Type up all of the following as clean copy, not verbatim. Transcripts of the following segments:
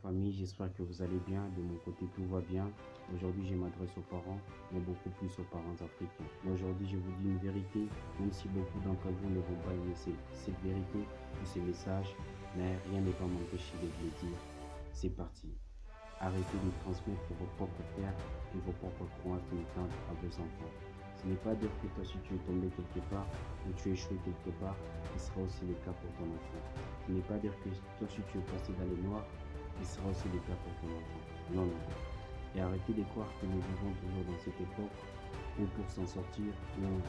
famille, j'espère que vous allez bien. De mon côté, tout va bien. Aujourd'hui, je m'adresse aux parents, mais beaucoup plus aux parents africains. Mais aujourd'hui, je vous dis une vérité, même si beaucoup d'entre vous ne vont pas aimer cette vérité ou ces messages, mais rien ne va m'empêcher de vous le dire. C'est parti. Arrêtez de transmettre vos propres peurs et vos propres croyances limitantes à vos enfants. Ce n'est pas dire que toi, si tu es tombé quelque part ou tu es échoué quelque part, ce sera aussi le cas pour ton enfant. Ce n'est pas dire que toi, si tu es passé dans les noirs, ce sera aussi le cas pour ton enfant. Non, non. Et arrêtez de croire que nous vivons toujours dans cette époque où pour s'en sortir, ou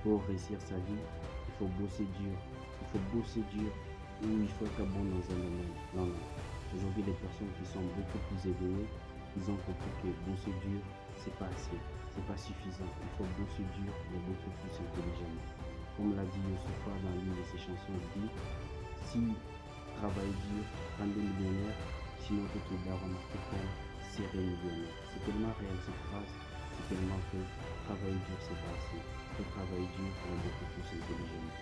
pour réussir sa vie, il faut bosser dur. Il faut bosser dur ou il faut être bon dans un domaine. Non, non. Aujourd'hui, les personnes qui sont beaucoup plus éveillées, ils ont compris que bosser dur, c'est pas assez, c'est pas suffisant. Il faut bosser dur, mais beaucoup plus intelligemment. Comme l'a dit Youssoupha dans l'une de ses chansons, il dit si travaille dur, rendez millionnaire, sinon toutes les darons africaines seraient millionnaires. C'est tellement réel cette phrase, c'est tellement que travailler dur, c'est pas assez. Il faut travailler dur pour être beaucoup plus intelligemment.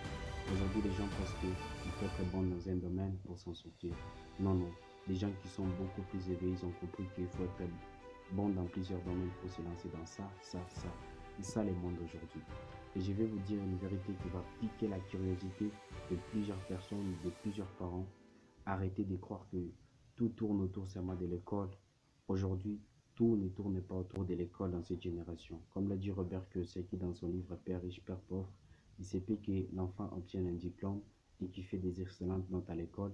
Aujourd'hui, les gens pensent qu'il faut être bon dans un domaine pour s'en sortir. Non, non. Les gens qui sont beaucoup plus éveillés, ils ont compris qu'il faut être bon dans plusieurs domaines pour se lancer dans ça, ça, ça. C'est ça le monde aujourd'hui. Et je vais vous dire une vérité qui va piquer la curiosité de plusieurs personnes, de plusieurs parents. Arrêtez de croire que tout tourne autour seulement de l'école. Aujourd'hui, tout ne tourne pas autour de l'école dans cette génération. Comme l'a dit Robert Kiyosaki dans son livre Père riche, Père pauvre, il sait peut que l'enfant obtienne un diplôme et qu'il fait des excellentes notes à l'école,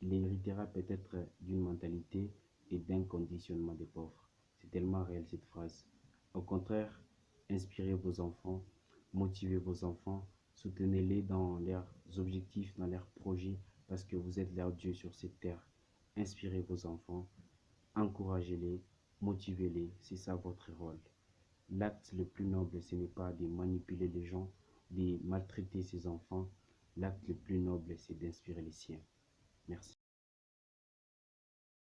il héritera peut-être d'une mentalité et d'un conditionnement des pauvres. C'est tellement réel cette phrase. Au contraire, inspirez vos enfants, motivez vos enfants, soutenez-les dans leurs objectifs, dans leurs projets, parce que vous êtes leur Dieu sur cette terre. Inspirez vos enfants, encouragez-les, motivez-les, c'est ça votre rôle. L'acte le plus noble, ce n'est pas de manipuler les gens, de maltraiter ses enfants. L'acte le plus noble, c'est d'inspirer les siens. Merci.